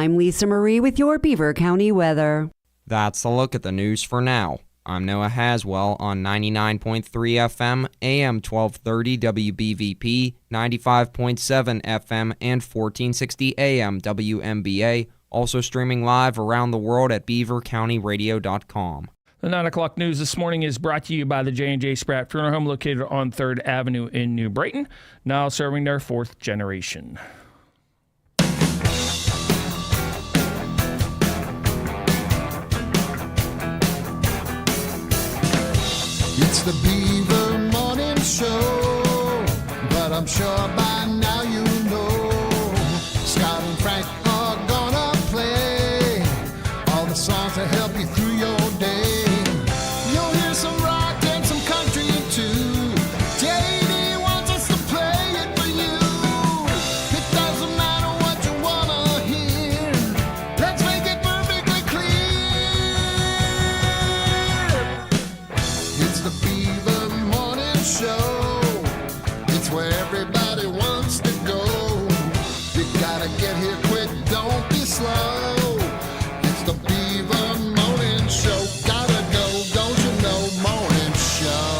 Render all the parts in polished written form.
I'm Lisa Marie with your Beaver County weather. That's a look at the news for now. I'm Noah Haswell on 99.3 FM, AM 1230 WBVP, 95.7 FM, and 1460 AM WMBA, also streaming live around the world at beavercountyradio.com. The 9 o'clock news this morning is brought to you by the J&J Spratt Funeral Home located on 3rd Avenue in New Brighton, now serving their 4th generation. It's the Beaver Morning Show, but I'm sure by now you know Scott and Frank are gonna play all the songs to help you through your day. You'll hear some rock and some country too. JD wants us to play it for you. It doesn't matter what you wanna hear. Let's make it perfectly clear. It's the Beaver Morning Show. It's where everybody wants to go. You gotta get here quick, don't be slow. It's the Beaver Morning Show. Gotta go, don't you know, morning show.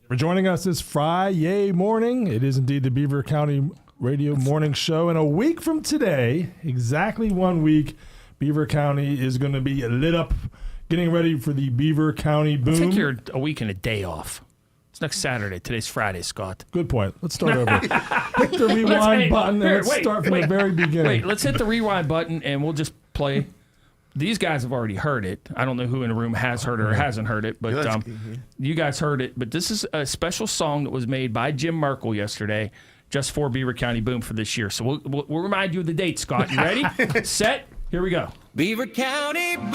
For joining us this Friday morning. It is indeed the Beaver County Radio Morning Show. And a week from today, exactly 1 week, Beaver County is going to be lit up, getting ready for the Beaver County boom. I think you're a week and a day off. It's next Saturday. Today's Friday, Scott. Good point. Let's start over. Hit the rewind button and let's start from the very beginning. Wait, let's hit the rewind button and we'll just play. These guys have already heard it. I don't know who in the room has heard it or hasn't heard it, but you guys heard it. But this is a special song that was made by Jim Merkel yesterday just for Beaver County Boom for this year. So we'll remind you of the date, Scott. You ready? Set? Here we go. Beaver County Boom.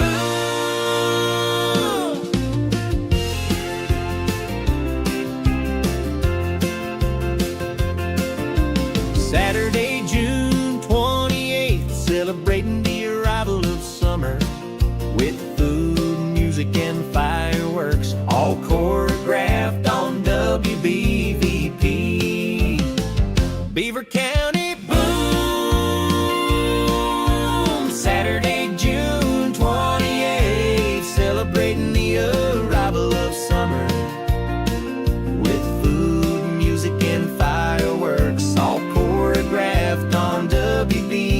Saturday, June 28th, celebrating the arrival of summer with food, music, and fireworks, all choreographed on WBVP. Beaver County Boom. Saturday, June 28th, celebrating the arrival of summer with food, music, and fireworks, all choreographed on WBVP.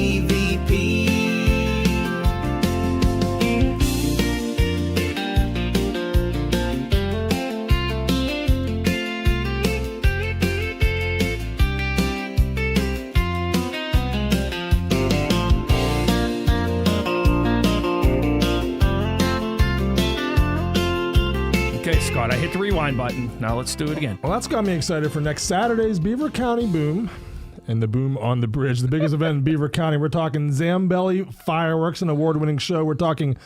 Okay, Scott, I hit the rewind button. Now let's do it again. Well, that's got me excited for next Saturday's Beaver County Boom and the Boom on the Bridge, the biggest event in Beaver County. We're talking Zambelli Fireworks, an award-winning show. We're talking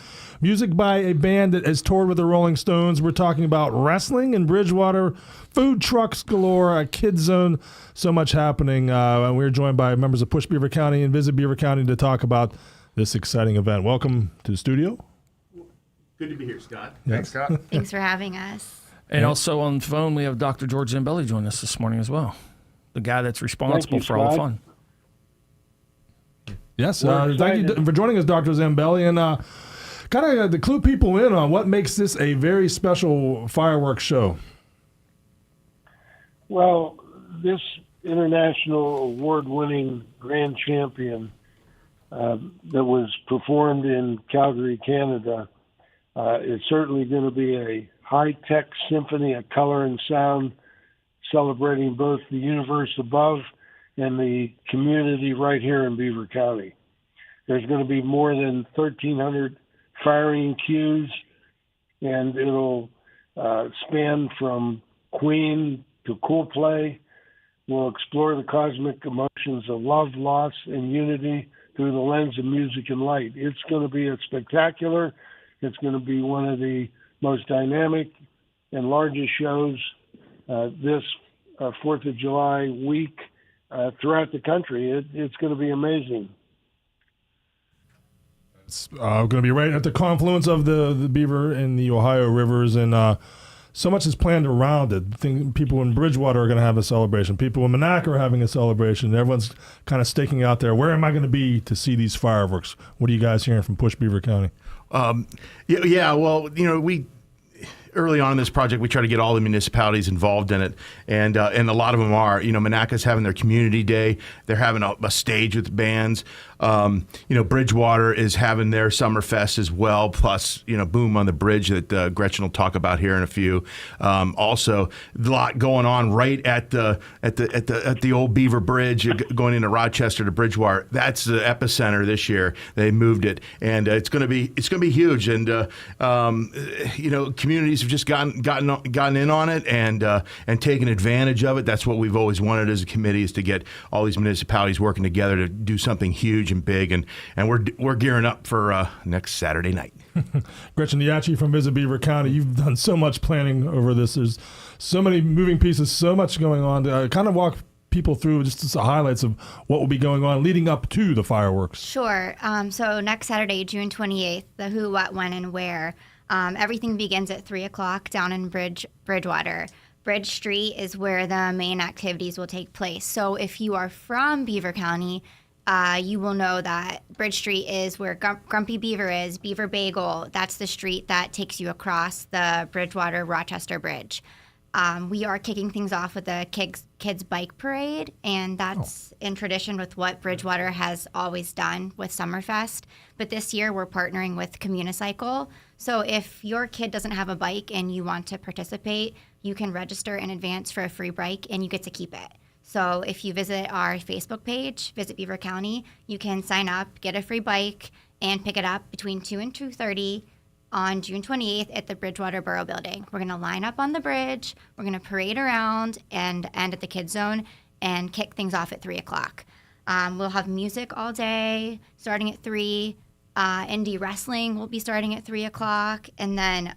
music by a band that has toured with the Rolling Stones. We're talking about wrestling in Bridgewater, food trucks galore, a kids zone, so much happening. And we're joined by members of PUSH Beaver County and Visit Beaver County to talk about this exciting event. Welcome to the studio. Good to be here, Scott. Thanks, Scott. Thanks for having us. And also on the phone, we have Dr. George Zambelli joining us this morning as well, the guy that's responsible for all the fun. Yes, thank you for joining us, Dr. Zambelli. And kind of to clue people in on what makes this a very special fireworks show. Well, this international award-winning grand champion that was performed in Calgary, Canada, is certainly going to be a high-tech symphony of color and sound, celebrating both the universe above and the community right here in Beaver County. There's going to be more than 1,300 firing cues, and it'll span from Queen to Cool Play. We'll explore the cosmic emotions of love, loss, and unity through the lens of music and light. It's going to be a spectacular. It's going to be one of the most dynamic and largest shows this 4th of July week throughout the country. It's going to be amazing. It's going to be right at the confluence of the Beaver and the Ohio rivers. And so much is planned around it. People in Bridgewater are going to have a celebration. People in Monaco are having a celebration. Everyone's kind of staking out there. Where am I going to be to see these fireworks? What are you guys hearing from PUSH Beaver County? Well, we early on in this project, we try to get all the municipalities involved in it, and a lot of them are. Monaco's having their community day. They're having a stage with bands. Bridgewater is having their Summerfest as well. Plus, Boom on the Bridge that Gretchen will talk about here in a few. Also, a lot going on right at the old Beaver Bridge going into Rochester to Bridgewater. That's the epicenter this year. They moved it, and it's going to be huge. And communities have just gotten in on it and taken advantage of it. That's what we've always wanted as a committee, is to get all these municipalities working together to do something huge and big, and we're gearing up for next Saturday night. Gretchen Diachi from Visit Beaver County, you've done so much planning over this. There's so many moving pieces, so much going on. Kind of walk people through just the highlights of what will be going on leading up to the fireworks. Sure. So next Saturday, June 28th, the who, what, when, and where. Everything begins at 3 o'clock down in Bridgewater. Bridge Street is where the main activities will take place. So if you are from Beaver County, you will know that Bridge Street is where Grumpy Beaver is, Beaver Bagel. That's the street that takes you across the Bridgewater-Rochester Bridge. We are kicking things off with a kids bike parade, and that's in tradition with what Bridgewater has always done with Summerfest. But this year we're partnering with Communicycle. So if your kid doesn't have a bike and you want to participate, you can register in advance for a free bike, and you get to keep it. So if you visit our Facebook page, Visit Beaver County, you can sign up, get a free bike, and pick it up between 2 and 2:30 on June 28th at the Bridgewater Borough Building. We're going to line up on the bridge, we're going to parade around and end at the Kids Zone and kick things off at 3 o'clock. We'll have music all day starting at 3. Indie wrestling will be starting at 3 o'clock. And then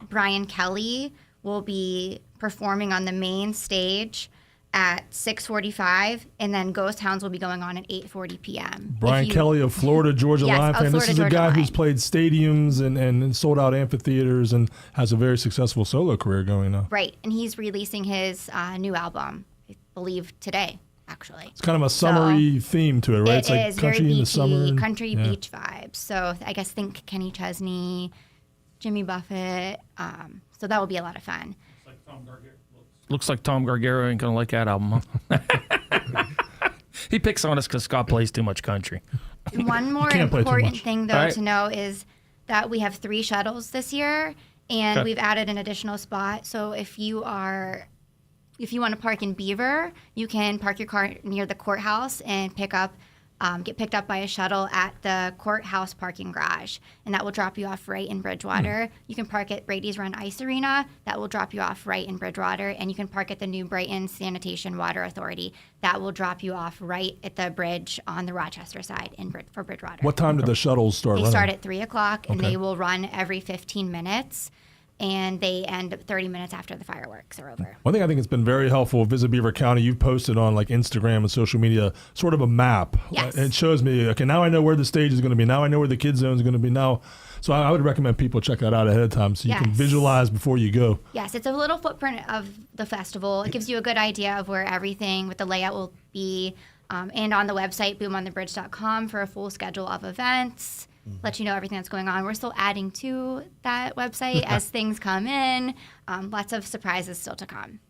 Brian Kelly will be performing on the main stage at 6:45, and then Ghost Hounds will be going on at 8:40 p.m. Brian Kelly of Florida Georgia Line fan. This is a guy who's played stadiums and sold out amphitheaters and has a very successful solo career going now. Right, and he's releasing his new album, I believe today, actually. It's kind of a summery theme to it, right? It's like is country very in the beachy, summer. Country beach vibes. So I guess think Kenny Chesney, Jimmy Buffett. So that will be a lot of fun. Looks like Tom Gargaro ain't going to like that album, huh? He picks on us because Scott plays too much country. One more important thing, though, to know is that we have 3 shuttles this year, and we've added an additional spot. So if you want to park in Beaver, you can park your car near the courthouse and get picked up by a shuttle at the courthouse parking garage, and that will drop you off right in Bridgewater. You can park at Brady's Run Ice Arena. That will drop you off right in Bridgewater, and you can park at the New Brighton Sanitation Water Authority. That will drop you off right at the bridge on the Rochester side for Bridgewater. What time do the shuttles start running? They start at 3 o'clock, and they will run every 15 minutes. And they end 30 minutes after the fireworks are over. One thing I think has been very helpful, Visit Beaver County, you've posted on like Instagram and social media sort of a map. Yes. It shows me, okay, now I know where the stage is going to be. Now I know where the kids zone is going to be now. So I would recommend people check that out ahead of time so you can visualize before you go. Yes, it's a little footprint of the festival. It gives you a good idea of where everything with the layout will be. And on the website, boomonthebridge.com, for a full schedule of events. Let you know everything that's going on. We're still adding to that website as things come in. Lots of surprises still to come.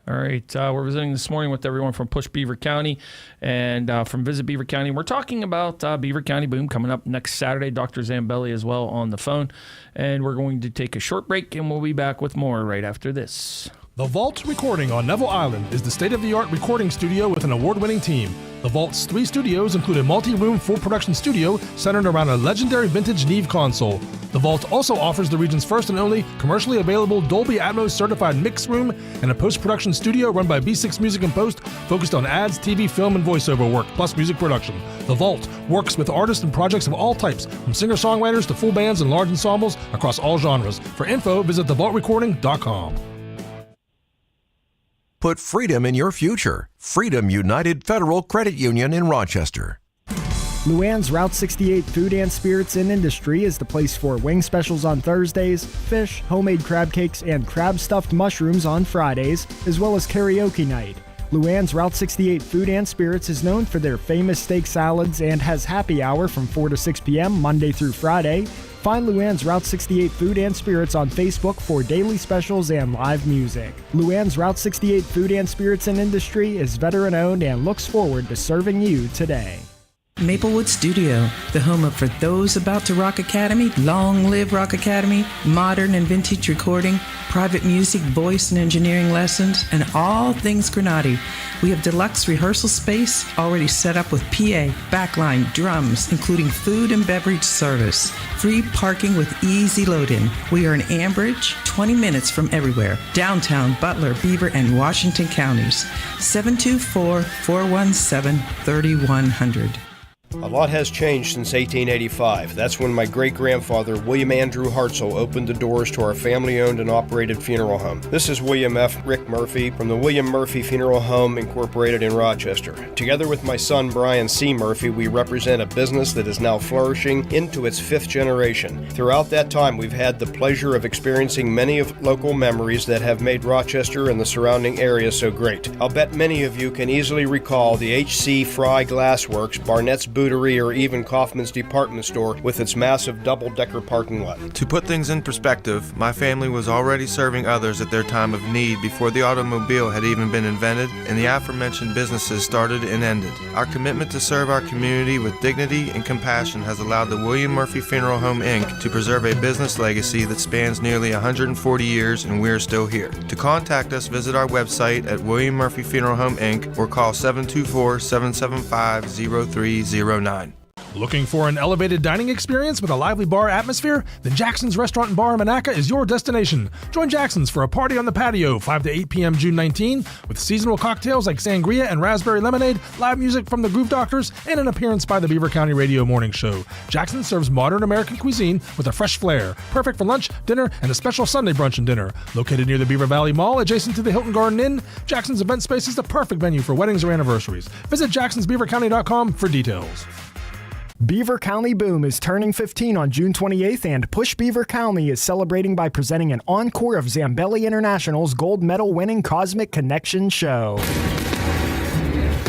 All right. We're visiting this morning with everyone from PUSH Beaver County and from Visit Beaver County. We're talking about Beaver County Boom coming up next Saturday. Dr. Zambelli as well on the phone. And we're going to take a short break, and we'll be back with more right after this. The Vault Recording on Neville Island is the state-of-the-art recording studio with an award-winning team. The Vault's 3 studios include a multi-room full production studio centered around a legendary vintage Neve console. The Vault also offers the region's first and only commercially available Dolby Atmos certified mix room and a post-production studio run by B6 Music and Post focused on ads, TV, film, and voiceover work, plus music production. The Vault works with artists and projects of all types, from singer-songwriters to full bands and large ensembles across all genres. For info, visit thevaultrecording.com. Put freedom in your future. Freedom United Federal Credit Union in Rochester. Luann's Route 68 Food and Spirits and Industry is the place for wing specials on Thursdays, fish, homemade crab cakes, and crab stuffed mushrooms on Fridays, as well as karaoke night. Luann's Route 68 Food and Spirits is known for their famous steak salads and has happy hour from 4 to 6 p.m. Monday through Friday. Find Luann's Route 68 Food and Spirits on Facebook for daily specials and live music. Luann's Route 68 Food and Spirits and Industry is veteran-owned and looks forward to serving you today. Maplewood Studio, the home of For Those About to Rock Academy, Long Live Rock Academy, modern and vintage recording, private music, voice and engineering lessons, and all things Granati. We have deluxe rehearsal space already set up with PA, backline, drums, including food and beverage service. Free parking with easy load-in. We are in Ambridge, 20 minutes from everywhere. Downtown, Butler, Beaver, and Washington counties. 724-417-3100. A lot has changed since 1885. That's when my great-grandfather, William Andrew Hartzell, opened the doors to our family-owned and operated funeral home. This is William F. Rick Murphy from the William Murphy Funeral Home Incorporated in Rochester. Together with my son, Brian C. Murphy, we represent a business that is now flourishing into its 5th generation. Throughout that time, we've had the pleasure of experiencing many of local memories that have made Rochester and the surrounding area so great. I'll bet many of you can easily recall the H.C. Fry Glassworks, Barnett's Bootery, or even Kaufman's Department Store with its massive double-decker parking lot. To put things in perspective, my family was already serving others at their time of need before the automobile had even been invented and the aforementioned businesses started and ended. Our commitment to serve our community with dignity and compassion has allowed the William Murphy Funeral Home, Inc. to preserve a business legacy that spans nearly 140 years, and we're still here. To contact us, visit our website at William Murphy Funeral Home, Inc. or call 724-775-0309. Looking for an elevated dining experience with a lively bar atmosphere? Then Jackson's Restaurant and Bar in Monaca is your destination. Join Jackson's for a party on the patio, 5 to 8 p.m. June 19, with seasonal cocktails like sangria and raspberry lemonade, live music from the Groove Doctors, and an appearance by the Beaver County Radio Morning Show. Jackson serves modern American cuisine with a fresh flair, perfect for lunch, dinner, and a special Sunday brunch and dinner. Located near the Beaver Valley Mall, adjacent to the Hilton Garden Inn, Jackson's event space is the perfect venue for weddings or anniversaries. Visit jacksonsbeavercounty.com for details. Beaver County Boom is turning 15 on June 28th, and Push Beaver County is celebrating by presenting an encore of Zambelli International's gold medal winning Cosmic Connection show.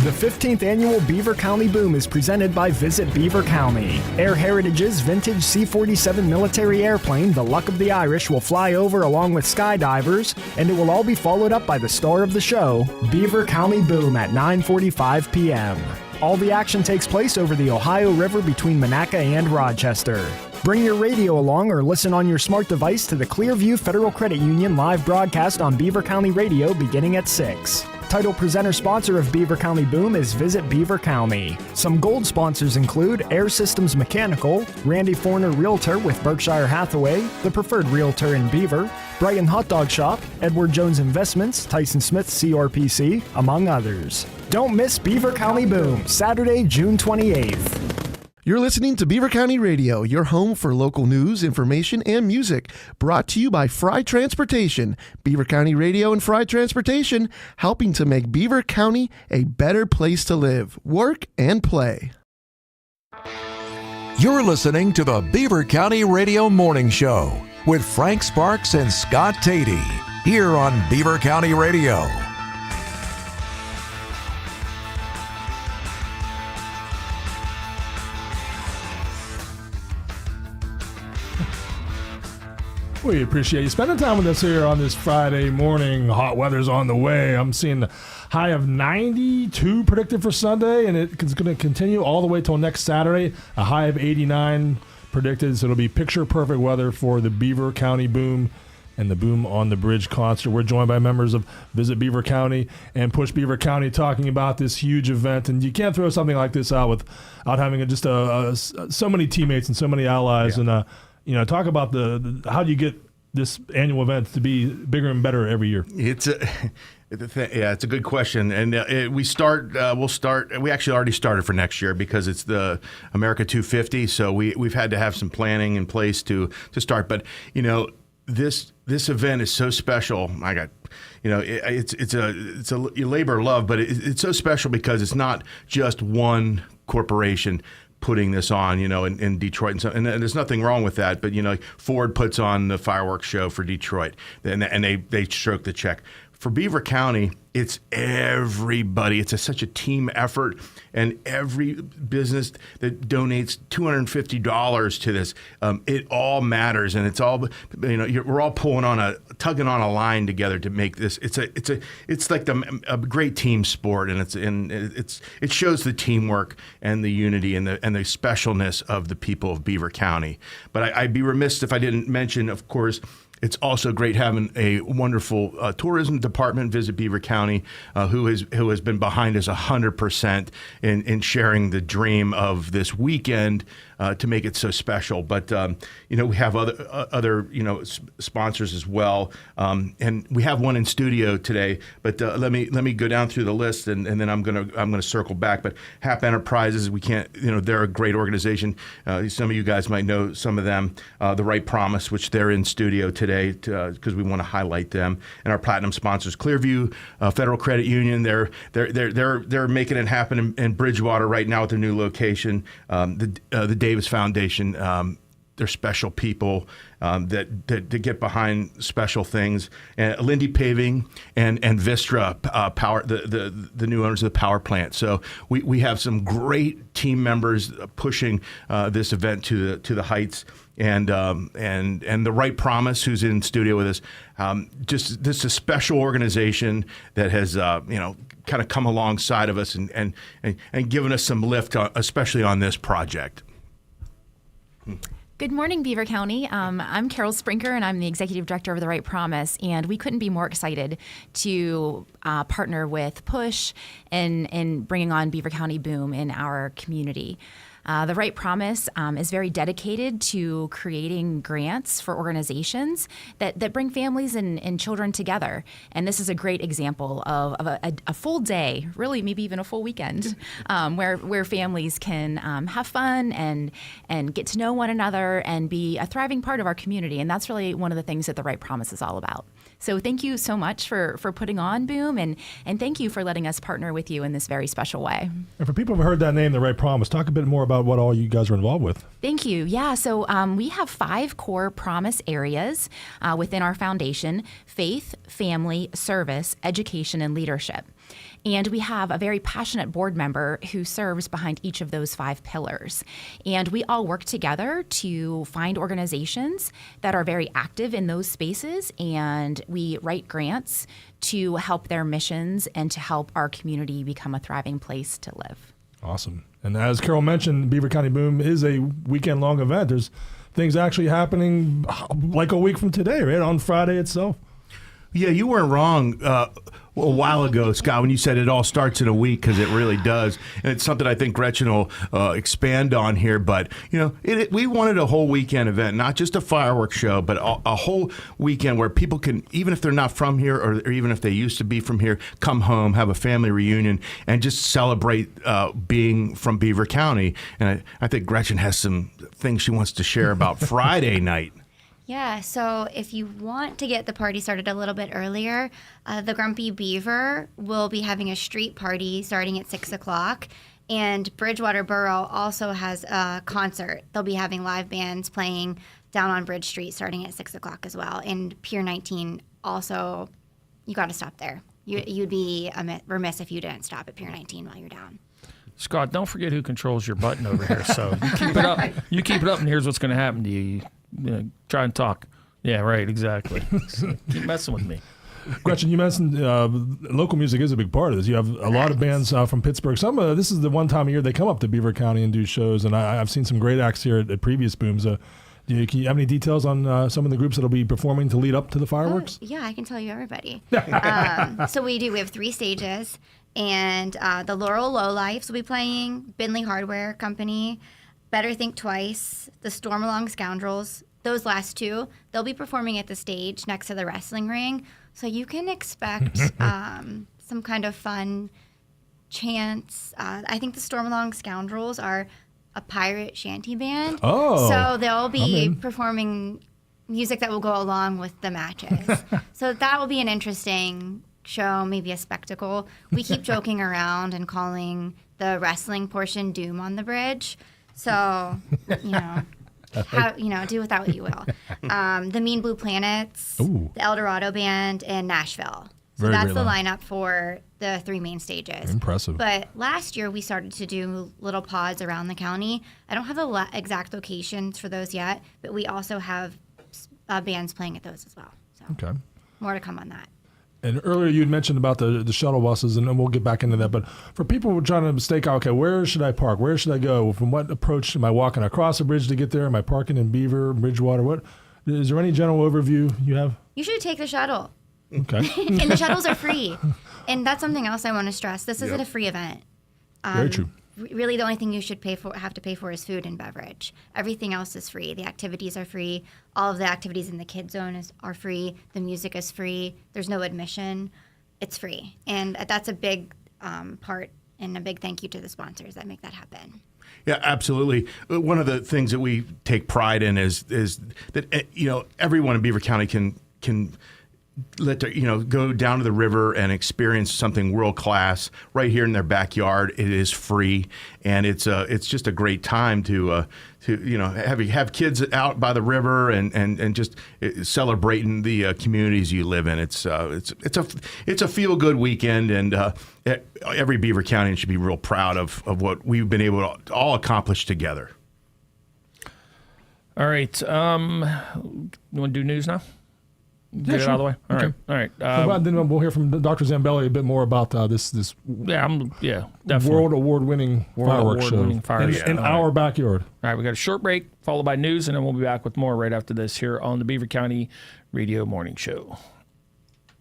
The 15th annual Beaver County Boom is presented by Visit Beaver County. Air Heritage's vintage C-47 military airplane, the Luck of the Irish, will fly over along with skydivers, and it will all be followed up by the star of the show, Beaver County Boom, at 9:45 p.m. All the action takes place over the Ohio River between Monaca and Rochester. Bring your radio along or listen on your smart device to the Clearview Federal Credit Union live broadcast on Beaver County Radio beginning at 6. Title presenter sponsor of Beaver County Boom is Visit Beaver County. Some gold sponsors include Air Systems Mechanical, Randy Forner Realtor with Berkshire Hathaway, the preferred realtor in Beaver, Brighton Hot Dog Shop, Edward Jones Investments, Tyson Smith CRPC, among others. Don't miss Beaver County Boom, Saturday, June 28th. You're listening to Beaver County Radio, your home for local news, information, and music. Brought to you by Fry Transportation. Beaver County Radio and Fry Transportation, helping to make Beaver County a better place to live, work, and play. You're listening to the Beaver County Radio Morning Show with Frank Sparks and Scott Tatey, here on Beaver County Radio. We appreciate you spending time with us here on this Friday morning. Hot weather's on the way. I'm seeing a high of 92 predicted for Sunday, and it's going to continue all the way till next Saturday. A high of 89 predicted, so it'll be picture-perfect weather for the Beaver County Boom and the Boom on the Bridge concert. We're joined by members of Visit Beaver County and Push Beaver County talking about this huge event, and you can't throw something like this out without having just so many teammates and so many allies, and talk about the how do you get this annual event to be bigger and better every year? It's a good question, and we actually already started for next year because it's the America 250, so we've had to have some planning in place to start. But this event is so special. I got, it's a labor of love, but it's so special because it's not just one corporation putting this on, in Detroit, and there's nothing wrong with that. But Ford puts on the fireworks show for Detroit, and they stroke the check. For Beaver County, it's everybody. It's such a team effort, and every business that donates $250 to this, it all matters, and it's all we're all tugging on a line together to make this. It's like a great team sport, and it shows the teamwork and the unity and the specialness of the people of Beaver County. But I'd be remiss if I didn't mention, of course. It's also great having a wonderful tourism department visit Beaver County, who has been behind us 100% in sharing the dream of this weekend to make it so special. But we have other sponsors as well, and we have one in studio today. But let me go down through the list, and then I'm gonna circle back. But HAP Enterprises, we can't they're a great organization. Some of you guys might know some of them. The Right Promise, which they're in studio today because we want to highlight them, and our platinum sponsors, Clearview Federal Credit Union. They're making it happen in Bridgewater right now at their new location. The Davis Foundation. They're special people that get behind special things. And Lindy Paving and Vistra Power, the new owners of the power plant. So we have some great team members pushing this event to the heights. And the Right Promise, who's in studio with us, just this is a special organization that has kind of come alongside of us and given us some lift, especially on this project. Good morning, Beaver County. I'm Carol Sprinker, and I'm the Executive Director of The Right Promise, and we couldn't be more excited to partner with PUSH in bringing on Beaver County Boom in our community. The Right Promise is very dedicated to creating grants for organizations that bring families and children together. And this is a great example of a full day, really maybe even a full weekend, where families can have fun and get to know one another and be a thriving part of our community. And that's really one of the things that The Right Promise is all about. So thank you so much for putting on Boom, and thank you for letting us partner with you in this very special way. And for people who've heard that name, The Right Promise, talk a bit more about what all you guys are involved with. Thank you. Yeah, so we have 5 core promise areas within our foundation: faith, family, service, education, and leadership. And we have a very passionate board member who serves behind each of those 5 pillars. And we all work together to find organizations that are very active in those spaces, and we write grants to help their missions and to help our community become a thriving place to live. Awesome. And as Carol mentioned, Beaver County Boom is a weekend-long event. There's things actually happening like a week from today, right, on Friday itself. Yeah, you weren't wrong a while ago, Scott, when you said it all starts in a week, because it really does. And it's something I think Gretchen will expand on here. But, we wanted a whole weekend event, not just a fireworks show, but a whole weekend where people can, even if they're not from here or even if they used to be from here, come home, have a family reunion, and just celebrate being from Beaver County. And I think Gretchen has some things she wants to share about Friday night. Yeah, so if you want to get the party started a little bit earlier, the Grumpy Beaver will be having a street party starting at 6 o'clock. And Bridgewater Borough also has a concert. They'll be having live bands playing down on Bridge Street starting at 6 o'clock as well. And Pier 19 also, you got to stop there. You'd be remiss if you didn't stop at Pier 19 while you're down. Scott, don't forget who controls your button over here. So you keep it up. You keep it up, and here's what's going to happen to you. Try and talk. Yeah, right, exactly. So keep messing with me. Gretchen, you mentioned local music is a big part of this. You have a lot of bands from Pittsburgh. This is the one time a year they come up to Beaver County and do shows, and I've seen some great acts here at previous Booms. Can you have any details on some of the groups that will be performing to lead up to the fireworks? Yeah, I can tell you everybody. So we have 3 stages, and the Laurel Lowlifes will be playing, Bentley Hardware Company, Better Think Twice, the Stormalong Scoundrels. Those last 2, they'll be performing at the stage next to the wrestling ring. So you can expect some kind of fun chants. I think the Stormalong Scoundrels are a pirate shanty band. Oh, so they'll be performing music that will go along with the matches. So that will be an interesting show, maybe a spectacle. We keep joking around and calling the wrestling portion Doom on the Bridge. So, do with that what you will. The Mean Blue Planets, Ooh. the El Dorado Band, and Nashville. So Very that's great the lineup. lineup for the 3 main stages. Impressive. But last year we started to do little pods around the county. I don't have the exact locations for those yet, but we also have bands playing at those as well. So Okay. more to come on that. And earlier you had mentioned about the shuttle buses, and then we'll get back into that. But for people who are trying to stake out, okay, where should I park? Where should I go? From what approach am I walking across the bridge to get there? Am I parking in Beaver, Bridgewater? What is there any general overview you have? You should take the shuttle. Okay. And the shuttles are free. And that's something else I want to stress. This isn't a free event. Very true. Really, the only thing you should have to pay for is food and beverage. Everything else is free. The activities are free. All of the activities in the kid zone are free. The music is free. There's no admission. It's free. And that's a big part, and a big thank you to the sponsors that make that happen. Yeah, absolutely. One of the things that we take pride in is that everyone in Beaver County can go down to the river and experience something world class right here in their backyard. It is free, and it's just a great time to have kids out by the river and just celebrating the communities you live in. It's a feel good weekend, and every Beaver County should be real proud of what we've been able to all accomplish together. All right, you want to do news now? Get it out of the way. All right. Then we'll hear from Dr. Zambelli a bit more about this definitely. world award-winning fireworks show in our backyard. All right, we got a short break followed by news, and then we'll be back with more right after this here on the Beaver County Radio Morning Show.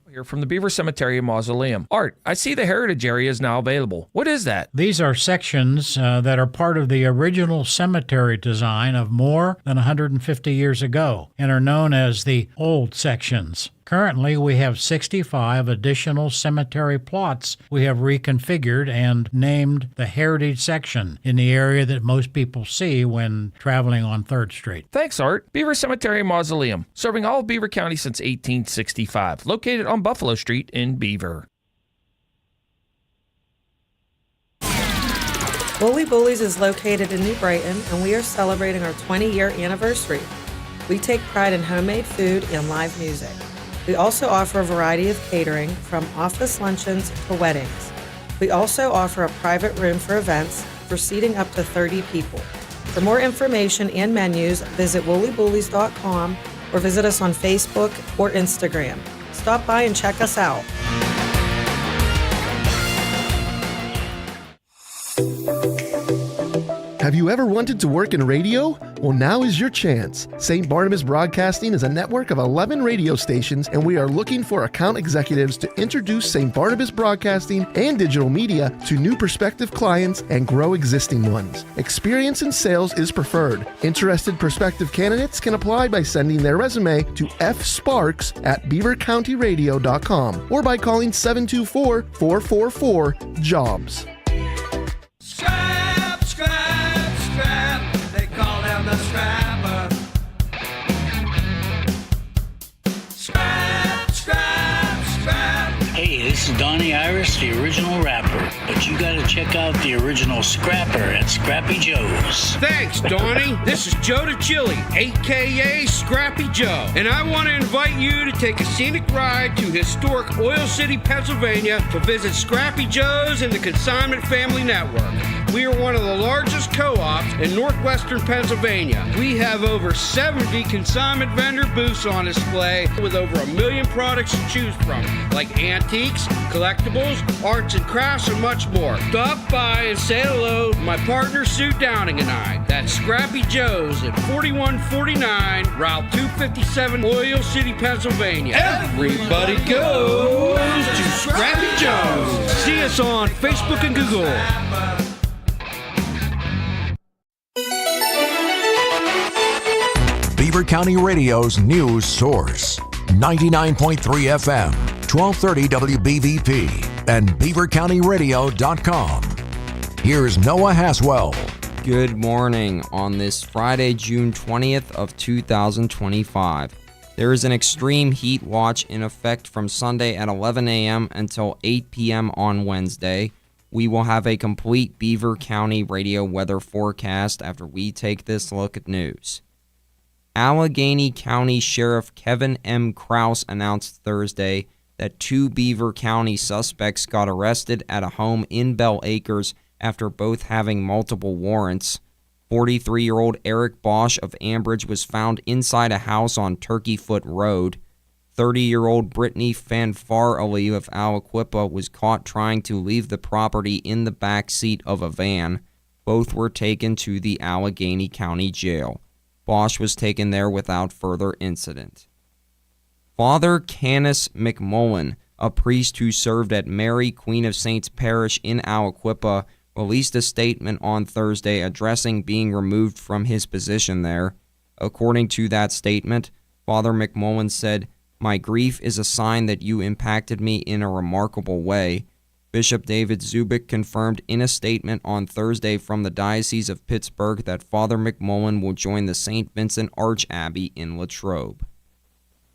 Here from the Beaver Cemetery and Mausoleum. Art, I see the heritage area is now available. What is that? These are sections that are part of the original cemetery design of more than 150 years ago and are known as the old sections. Currently, we have 65 additional cemetery plots we have reconfigured and named the Heritage Section in the area that most people see when traveling on 3rd Street. Thanks, Art. Beaver Cemetery and Mausoleum, serving all of Beaver County since 1865, located on Buffalo Street in Beaver. Woolly Bullies is located in New Brighton, and we are celebrating our 20-year anniversary. We take pride in homemade food and live music. We also offer a variety of catering, from office luncheons to weddings. We also offer a private room for events for seating up to 30 people. For more information and menus, visit woollyBullies.com or visit us on Facebook or Instagram. Stop by and check us out. Have you ever wanted to work in radio? Well, now is your chance. St. Barnabas Broadcasting is a network of 11 radio stations, and we are looking for account executives to introduce St. Barnabas Broadcasting and digital media to new prospective clients and grow existing ones. Experience in sales is preferred. Interested prospective candidates can apply by sending their resume to fsparks@beavercountyradio.com or by calling 724-444-JOBS. They call him the scrapper. Scrap. Hey, this is Donnie Iris, the original rapper. But you gotta check out the original scrapper at Scrappy Joe's. Thanks, Donnie. This is Joe the Chili, a.k.a. Scrappy Joe. And I want to invite you to take a scenic ride to historic Oil City, Pennsylvania to visit Scrappy Joe's and the Consignment Family Network. We are one of the largest co-ops in northwestern Pennsylvania. We have over 70 consignment vendor booths on display with over 1 million products to choose from, like antiques, collectibles, arts and crafts, and much more. Stop by and say hello to my partner Sue Downing and I. That's Scrappy Joe's at 4149 Route 257, Oil City, Pennsylvania. Everybody goes to Scrappy Joe's. See us on Facebook and Google. Beaver County Radio's news source. 99.3 FM, 1230 WBVP, and beavercountyradio.com. Here's Noah Haswell. Good morning on this Friday, June 20th of 2025. There is an extreme heat watch in effect from Sunday at 11 a.m. until 8 p.m. on Wednesday. We will have a complete Beaver County radio weather forecast after we take this look at news. Allegheny County Sheriff Kevin M. Krause announced Thursday that 2 Beaver County suspects got arrested at a home in Bell Acres after both having multiple warrants. 43-year-old Eric Bosch of Ambridge was found inside a house on Turkey Foot Road. 30-year-old Brittany Fanfarali of Aliquippa was caught trying to leave the property in the back seat of a van. Both were taken to the Allegheny County Jail. Bosch was taken there without further incident. Father Canis McMullen, a priest who served at Mary, Queen of Saints Parish in Aliquippa, released a statement on Thursday addressing being removed from his position there. According to that statement, Father McMullen said, "My grief is a sign that you impacted me in a remarkable way." Bishop David Zubik confirmed in a statement on Thursday from the Diocese of Pittsburgh that Father McMullen will join the St. Vincent Arch Abbey in Latrobe.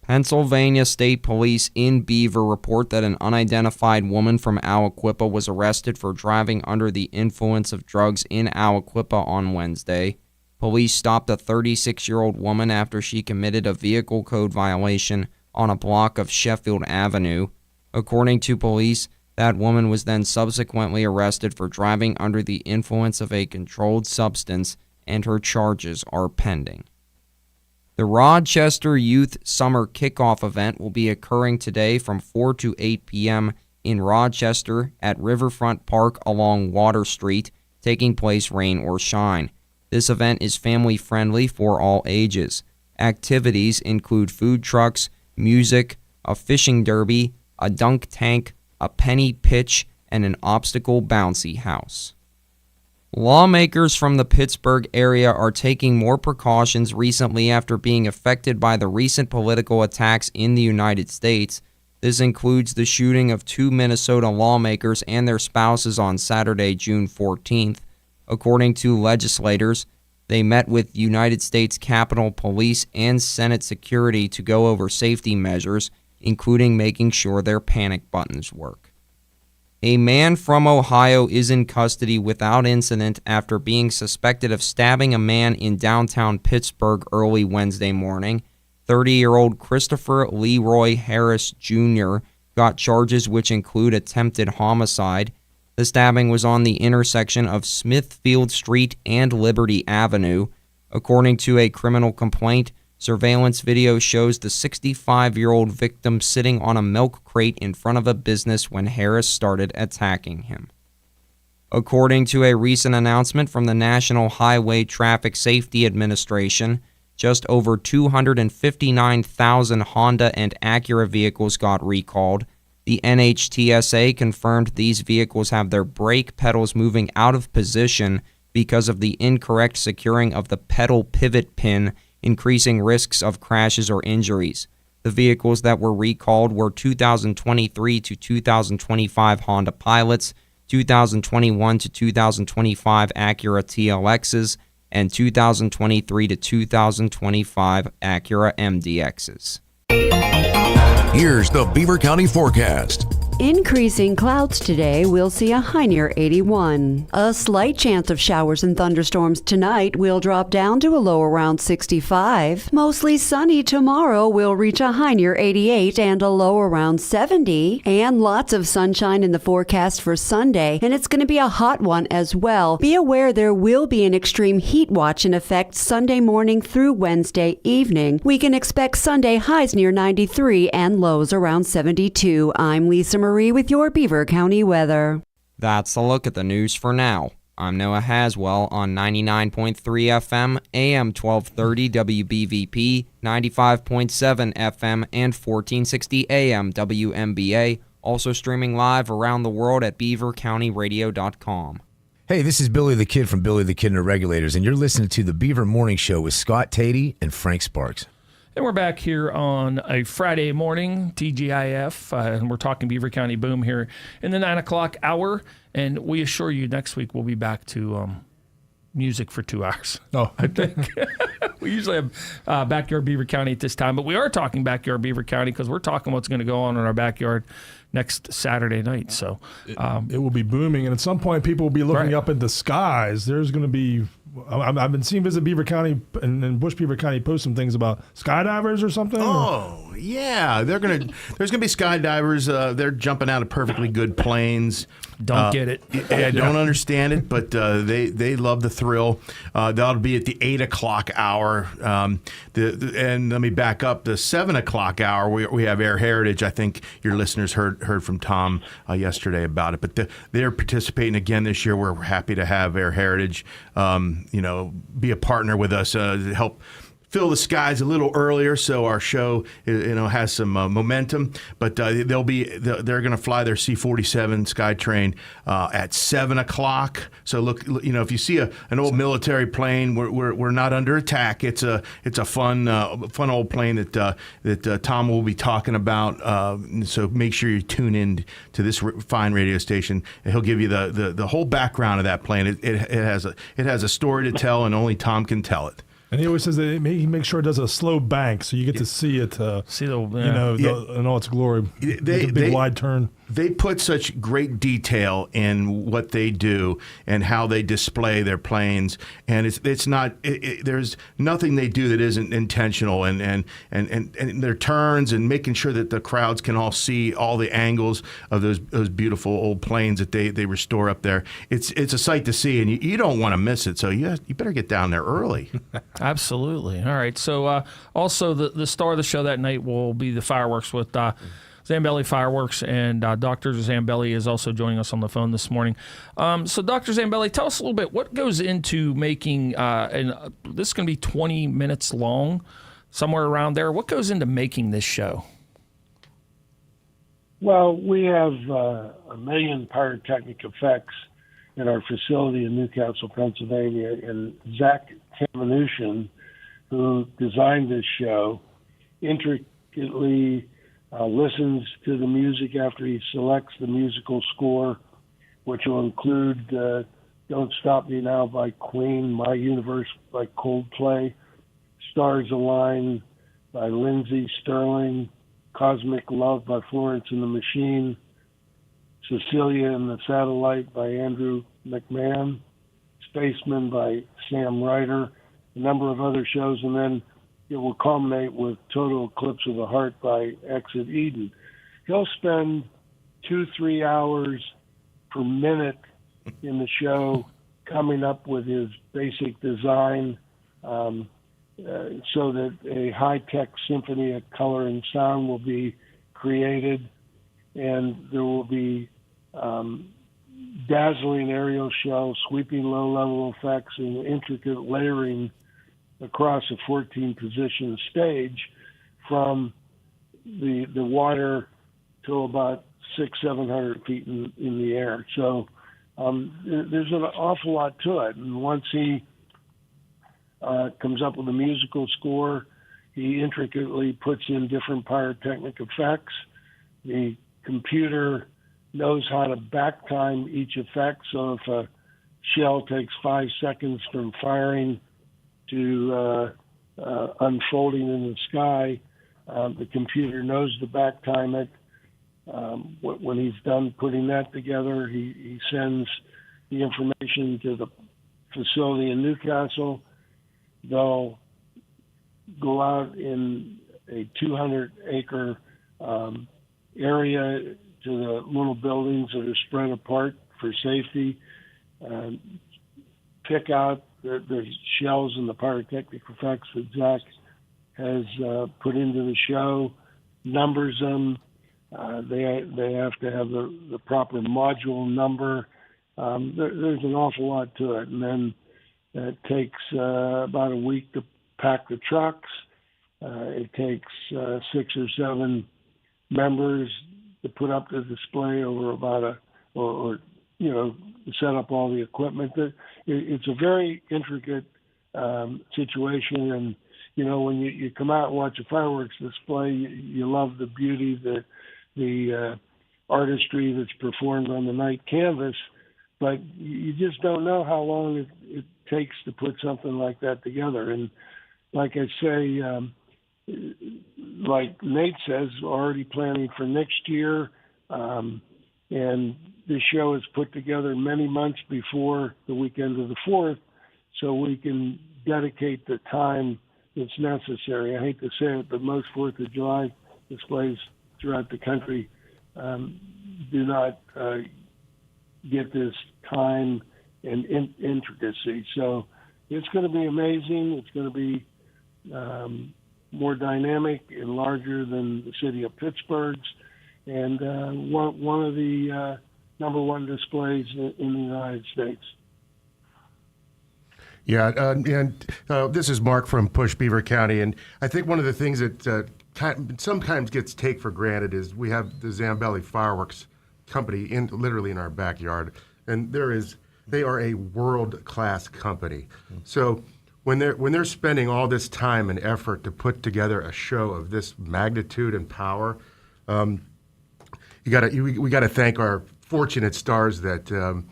Pennsylvania State Police in Beaver report that an unidentified woman from Aliquippa was arrested for driving under the influence of drugs in Aliquippa on Wednesday. Police stopped a 36-year-old woman after she committed a vehicle code violation on a block of Sheffield Avenue. According to police, that woman was then subsequently arrested for driving under the influence of a controlled substance, and her charges are pending. The Rochester Youth Summer Kickoff event will be occurring today from 4 to 8 p.m. in Rochester at Riverfront Park along Water Street, taking place rain or shine. This event is family-friendly for all ages. Activities include food trucks, music, a fishing derby, a dunk tank, a penny pitch, and an obstacle bouncy house. Lawmakers from the Pittsburgh area are taking more precautions recently after being affected by the recent political attacks in the United States. This includes the shooting of 2 Minnesota lawmakers and their spouses on Saturday, June 14th. According to legislators, they met with United States Capitol Police and Senate security to go over safety measures, including making sure their panic buttons work. A man from Ohio is in custody without incident after being suspected of stabbing a man in downtown Pittsburgh early Wednesday morning. 30-year-old Christopher Leroy Harris Jr. got charges which include attempted homicide. The stabbing was on the intersection of Smithfield Street and Liberty Avenue. According to a criminal complaint, surveillance video shows the 65-year-old victim sitting on a milk crate in front of a business when Harris started attacking him. According to a recent announcement from the National Highway Traffic Safety Administration, just over 259,000 Honda and Acura vehicles got recalled. The NHTSA confirmed these vehicles have their brake pedals moving out of position because of the incorrect securing of the pedal pivot pin, increasing risks of crashes or injuries. The vehicles that were recalled were 2023 to 2025 Honda Pilots, 2021 to 2025 Acura TLXs, and 2023 to 2025 Acura MDXs. Here's the Beaver County forecast. Increasing clouds today, we'll see a high near 81. A slight chance of showers and thunderstorms tonight will drop down to a low around 65. Mostly sunny tomorrow, we'll reach a high near 88 and a low around 70. And lots of sunshine in the forecast for Sunday, and it's going to be a hot one as well. Be aware there will be an extreme heat watch in effect Sunday morning through Wednesday evening. We can expect Sunday highs near 93 and lows around 72. I'm Lisa Marie with your Beaver County weather. That's a look at the news for now. I'm Noah Haswell on 99.3 FM, AM 1230 WBVP, 95.7 FM, and 1460 AM WMBA, also streaming live around the world at beavercountyradio.com. Hey, this is Billy the Kid from Billy the Kid and the Regulators, and you're listening to the Beaver Morning Show with Scott Tatey and Frank Sparks. And we're back here on a Friday morning, TGIF, and we're talking Beaver County Boom here in the 9 o'clock hour. And we assure you next week we'll be back to music for 2 hours. Oh, I think. We usually have Backyard Beaver County at this time, but we are talking Backyard Beaver County because we're talking what's going to go on in our backyard next Saturday night. So it will be booming, and at some point, people will be looking up at the skies. There's going to be. I've been seeing Visit Beaver County and Bush Beaver County post some things about skydivers or something. Oh, yeah. There's gonna be skydivers. They're jumping out of perfectly good planes. Don't get it. I don't understand it, but they love the thrill. That'll be at the 8 o'clock hour. And let me back up. The 7 o'clock hour, we have Air Heritage. I think your listeners heard from Tom yesterday about it. But they're participating again this year. We're happy to have Air Heritage, be a partner with us to help fill the skies a little earlier, so our show, has some momentum. But they're going to fly their C-47 Skytrain at 7 o'clock. So look, if you see an old military plane, we're not under attack. It's a fun old plane that Tom will be talking about. So make sure you tune in to this fine radio station, and he'll give you the whole background of that plane. It has a story to tell, and only Tom can tell it. And he always says that he makes sure it does a slow bank, so you get to see it. In all its glory. Make a big wide turn. They put such great detail in what they do and how they display their planes, and it's not. There's nothing they do that isn't intentional, and their turns and making sure that the crowds can all see all the angles of those beautiful old planes that they restore up there. It's a sight to see, and you don't want to miss it. So you better get down there early. Absolutely. All right. So also the star of the show that night will be the fireworks with Zambelli Fireworks, and Dr. Zambelli is also joining us on the phone this morning. So Dr. Zambelli, tell us a little bit what goes into making, and this is going to be 20 minutes long, somewhere around there. What goes into making this show? Well, we have 1 million pyrotechnic effects in our facility in Newcastle, Pennsylvania, and Zach Kamenushin, who designed this show, intricately listens to the music after he selects the musical score, which will include Don't Stop Me Now by Queen, My Universe by Coldplay, Stars Align by Lindsey Sterling, Cosmic Love by Florence and the Machine, Cecilia and the Satellite by Andrew McMahon, Spaceman by Sam Ryder, a number of other shows, and then it will culminate with Total Eclipse of the Heart by Exit Eden. He'll spend 2-3 hours per minute in the show coming up with his basic design so that a high-tech symphony of color and sound will be created, and there will be dazzling aerial show, sweeping low-level effects, and intricate layering across a 14-position stage from the water to about 600-700 feet in the air. So there's an awful lot to it. And once he comes up with a musical score, he intricately puts in different pyrotechnic effects. The computer knows how to back time each effect. So if a shell takes 5 seconds from firing to unfolding in the sky, the computer knows to back time it. When he's done putting that together, he sends the information to the facility in Newcastle. They'll go out in a 200-acre area to the little buildings that are spread apart for safety, pick out the shells and the pyrotechnic effects that Zach has put into the show, numbers them. They have to have the proper module number. There's an awful lot to it. And then it takes about a week to pack the trucks. It takes 6 or 7 members to put up the display over about set up all the equipment. It's a very intricate situation, and when you come out and watch a fireworks display, you love the beauty, the artistry that's performed on the night canvas, but you just don't know how long it takes to put something like that together. And like I say, like Nate says, already planning for next year. And this show is put together many months before the weekend of the 4th, so we can dedicate the time that's necessary. I hate to say it, but most 4th of July displays throughout the country do not get this time and intricacy. So it's going to be amazing. It's going to be more dynamic and larger than the city of Pittsburgh's, and one of the number one displays in the United States. Yeah, and this is Mark from PUSH Beaver County, and I think one of the things that sometimes gets taken for granted is we have the Zambelli Fireworks Company literally in our backyard, and they are a world-class company. So when they're spending all this time and effort to put together a show of this magnitude and power, we got to thank our fortunate stars that the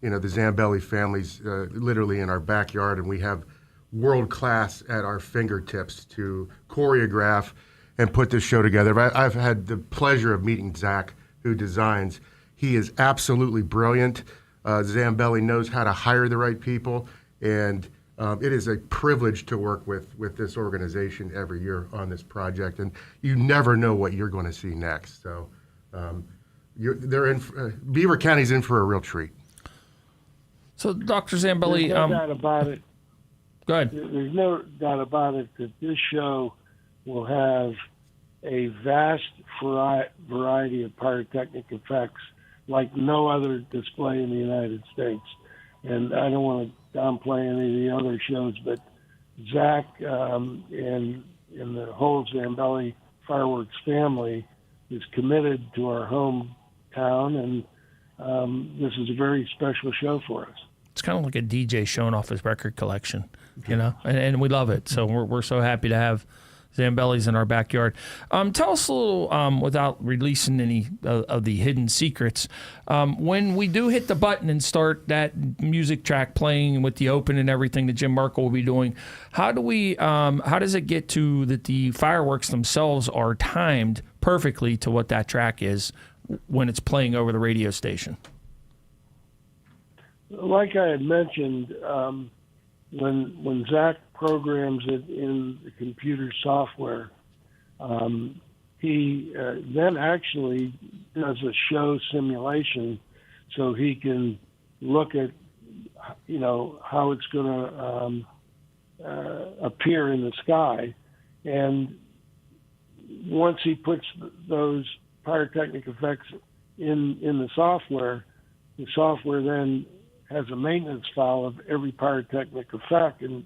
Zambelli family's literally in our backyard, and we have world class at our fingertips to choreograph and put this show together. I've had the pleasure of meeting Zach, who designs. He is absolutely brilliant. Zambelli knows how to hire the right people, and it is a privilege to work with this organization every year on this project, and you never know what you're going to see next. So Beaver County's in for a real treat. So, Dr. Zambelli, there's no doubt about it. Go ahead. There's no doubt about it that this show will have a vast variety of pyrotechnic effects like no other display in the United States. And I don't want to downplay any of the other shows, but Zach and the whole Zambelli Fireworks family is committed to our hometown, and this is a very special show for us. It's kind of like a DJ showing off his record collection, and we love it. So we're so happy to have Zambelli's in our backyard. Tell us a little, without releasing any of the hidden secrets, when we do hit the button and start that music track playing with the open and everything that Jim Merkel will be doing, how does it get to that the fireworks themselves are timed perfectly to what that track is when it's playing over the radio station? Like I had mentioned, when Zach programs it in the computer software, he then actually does a show simulation so he can look at, how it's going to appear in the sky. And once he puts those pyrotechnic effects in the software then has a maintenance file of every pyrotechnic effect, and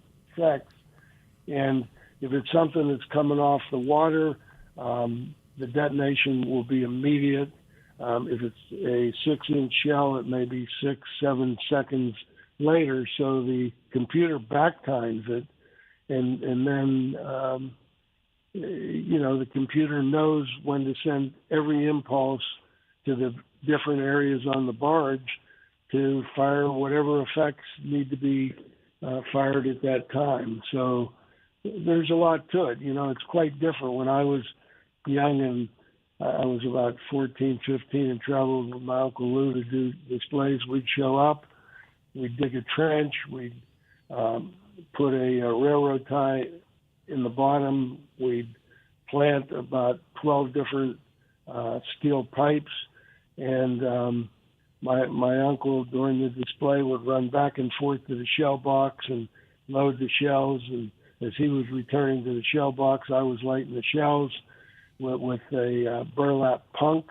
if it's something that's coming off the water, the detonation will be immediate. If it's a 6-inch shell, it may be 6-7 seconds later, so the computer back times it, and then the computer knows when to send every impulse to the different areas on the barge to fire whatever effects need to be fired at that time. So there's a lot to it. It's quite different. When I was young and I was about 14, 15 and traveled with my Uncle Lou to do displays, we'd show up, we'd dig a trench, we'd put a railroad tie in the bottom, we'd plant about 12 different steel pipes, and my uncle during the display would run back and forth to the shell box and load the shells, and as he was returning to the shell box, I was lighting the shells with a burlap punk.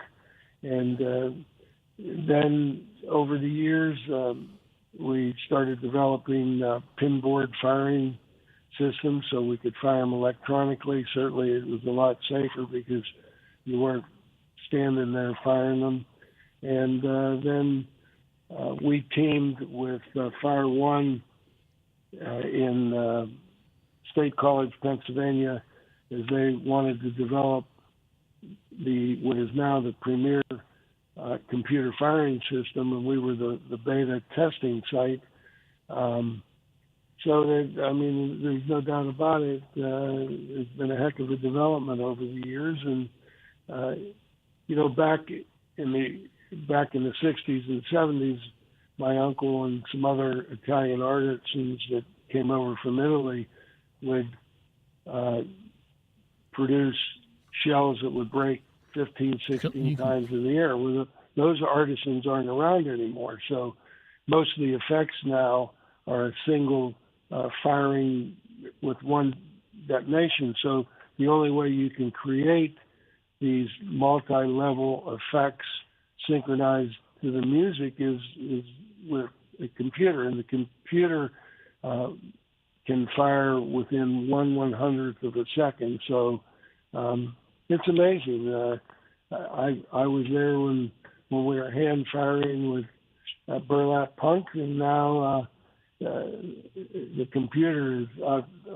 And then over the years, we started developing pinboard firing systems so we could fire them electronically. Certainly it was a lot safer because you weren't standing there firing them. And then we teamed with Fire One in State College, Pennsylvania, as they wanted to develop what is now the premier computer firing system, and we were the beta testing site. So that, I mean, there's no doubt about it. It's been a heck of a development over the years, and back in the 60s and 70s, my uncle and some other Italian artisans that came over from Italy would produce shells that would break 15, 16 times in the air. Well, those artisans aren't around anymore. So most of the effects now are a single firing with one detonation. So the only way you can create these multi-level effects synchronized to the music is with a computer, and the computer can fire within 1/100th of a second. So it's amazing. I was there when we were hand firing with burlap punk, and now the computer has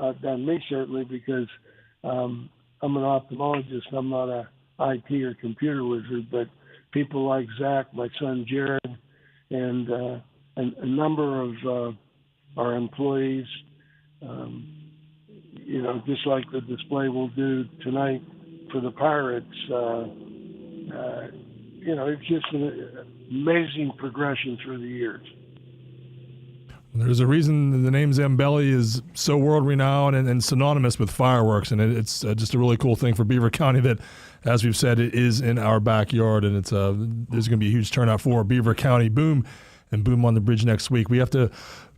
outdone me, certainly, because I'm an ophthalmologist. I'm not a IT or computer wizard, but people like Zach, my son Jared, and a number of our employees, just like the display we'll do tonight for the Pirates, it's just an amazing progression through the years. There's a reason the name Zambelli is so world-renowned and synonymous with fireworks, and it's just a really cool thing for Beaver County that, as we've said, it is in our backyard, and there's going to be a huge turnout for Beaver County Boom and Boom on the Bridge next week. We have to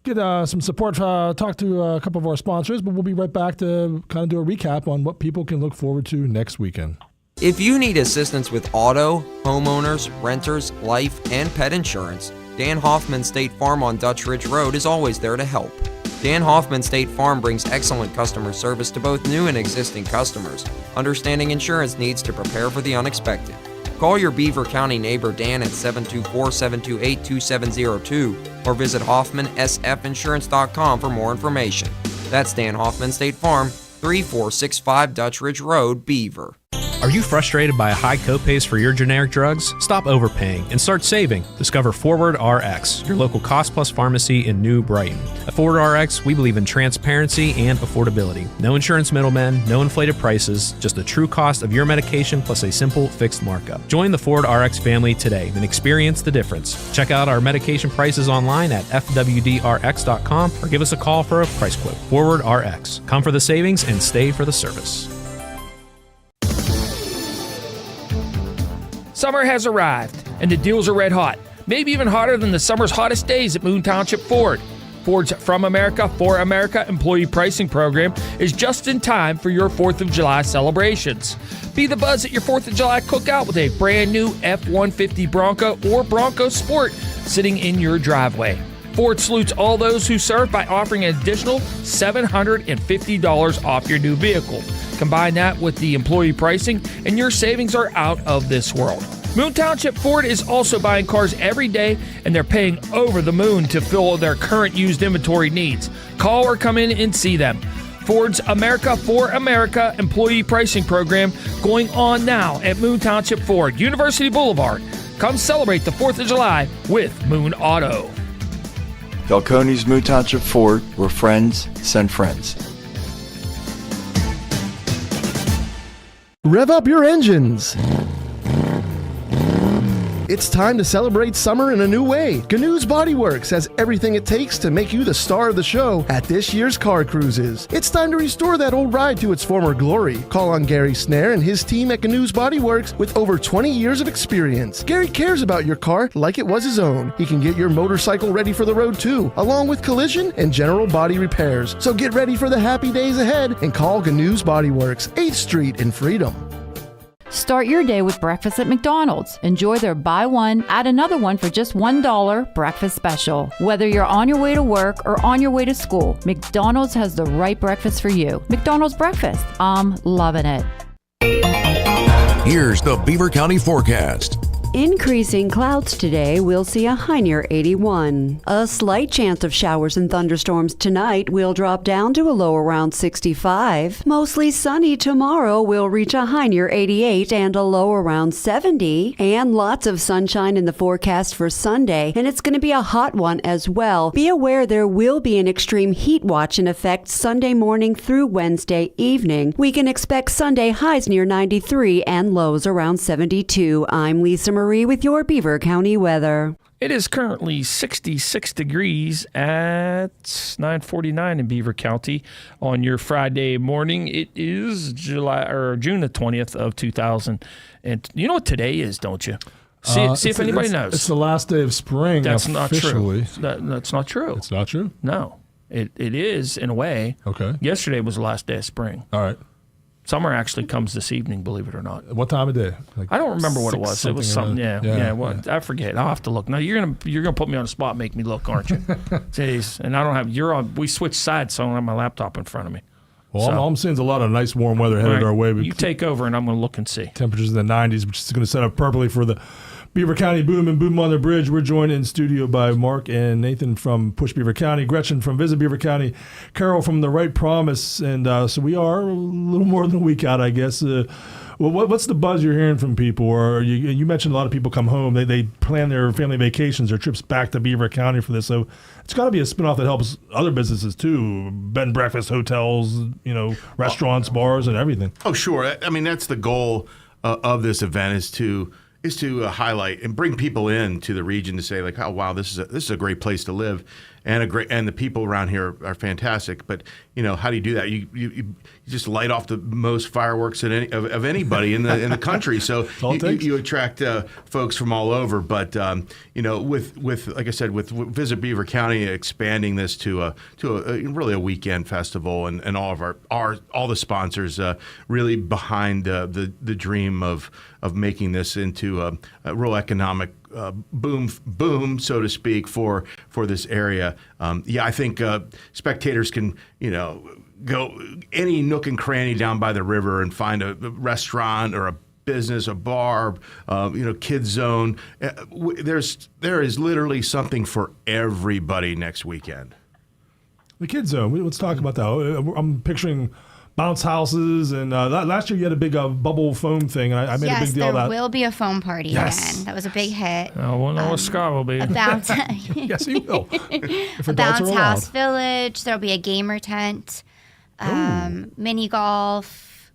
get some support, talk to a couple of our sponsors, but we'll be right back to kind of do a recap on what people can look forward to next weekend. If you need assistance with auto, homeowners, renters, life, and pet insurance, Dan Hoffman State Farm on Dutch Ridge Road is always there to help. Dan Hoffman State Farm brings excellent customer service to both new and existing customers, understanding insurance needs to prepare for the unexpected. Call your Beaver County neighbor Dan at 724-728-2702 or visit HoffmanSFinsurance.com for more information. That's Dan Hoffman State Farm, 3465 Dutch Ridge Road, Beaver. Are you frustrated by high copays for your generic drugs? Stop overpaying and start saving. Discover Forward RX, your local cost-plus pharmacy in New Brighton. At Forward RX, we believe in transparency and affordability. No insurance middlemen, no inflated prices, just the true cost of your medication plus a simple fixed markup. Join the Forward RX family today and experience the difference. Check out our medication prices online at fwdrx.com or give us a call for a price quote. Forward RX. Come for the savings and stay for the service. Summer has arrived, and the deals are red hot, maybe even hotter than the summer's hottest days at Moon Township Ford. Ford's From America, For America employee pricing program is just in time for your 4th of July celebrations. Be the buzz at your 4th of July cookout with a brand new F-150 Bronco or Bronco Sport sitting in your driveway. Ford salutes all those who serve by offering an additional $750 off your new vehicle. Combine that with the employee pricing, and your savings are out of this world. Moon Township Ford is also buying cars every day, and they're paying over the moon to fill their current used inventory needs. Call or come in and see them. Ford's America for America employee pricing program going on now at Moon Township Ford, University Boulevard. Come celebrate the 4th of July with Moon Auto. Falcone's Moon Township Ford, where friends send friends. Rev up your engines. It's time to celebrate summer in a new way. Gnu's Body Works has everything it takes to make you the star of the show at this year's car cruises. It's time to restore that old ride to its former glory. Call on Gary Snare and his team at Gnu's Body Works with over 20 years of experience. Gary cares about your car like it was his own. He can get your motorcycle ready for the road too, along with collision and general body repairs. So get ready for the happy days ahead and call Gnu's Body Works, 8th Street in Freedom. Start your day with breakfast at McDonald's. Enjoy their buy one, add another one for just $1 breakfast special. Whether you're on your way to work or on your way to school, McDonald's has the right breakfast for you. McDonald's breakfast. I'm loving it. Here's the Beaver County forecast. Increasing clouds today, we'll see a high near 81. A slight chance of showers and thunderstorms tonight will drop down to a low around 65. Mostly sunny tomorrow, we'll reach a high near 88 and a low around 70. And lots of sunshine in the forecast for Sunday, and it's going to be a hot one as well. Be aware there will be an extreme heat watch in effect Sunday morning through Wednesday evening. We can expect Sunday highs near 93 and lows around 72. I'm Lisa Marie with your Beaver County weather. It is currently 66 degrees at 9:49 in Beaver County on your Friday morning. It is June the 20th of 2000. And you know what today is, don't you? See if anybody knows. It's the last day of spring. That's officially. not true. That's not true. It's not true? No. It is, in a way. Okay. Yesterday was the last day of spring. All right. Summer actually comes this evening, believe it or not. What time of day? Like I don't remember what it was. It was something. I forget. I'll have to look. Now you're gonna put me on the spot, and make me look, aren't you? Jeez. And I don't have. You're on. We switched sides, so I don't have my laptop in front of me. Well, all I'm seeing is a lot of nice warm weather headed our way. You take over, and I'm going to look and see. Temperatures in the 90s, which is going to set up perfectly for the Beaver County Boom and Boom on the Bridge. We're joined in studio by Mark and Nathan from PUSH Beaver County, Gretchen from Visit Beaver County, Carol from The Right Promise. And so we are a little more than a week out, I guess. What's the buzz you're hearing from people? Or you mentioned a lot of people come home. They plan their family vacations or trips back to Beaver County for this. So it's got to be a spinoff that helps other businesses too, bed and breakfast, hotels, restaurants, bars, and everything. Oh, sure. I mean, that's the goal of this event is to highlight and bring people in to the region to say like, oh wow, this is a great place to live, and the people around here are fantastic. But how do you do that? You just light off the most fireworks of anybody in the country. So you attract folks from all over. But with like I said, with Visit Beaver County expanding this to really a weekend festival, and all of all the sponsors really behind the dream of making this into a real economic boom, so to speak, for this area. I think spectators can, go any nook and cranny down by the river and find a restaurant or a business, a bar, kids zone. There is literally something for everybody next weekend. The kids zone. Let's talk about that. I'm picturing bounce houses, and last year you had a big bubble foam thing, and I made a big deal of that. Yes, there will be a foam party again. That was a big hit. I won't know what Scott will be. A bounce. Yes, he will. A bounce house village. There'll be a gamer tent, mini golf.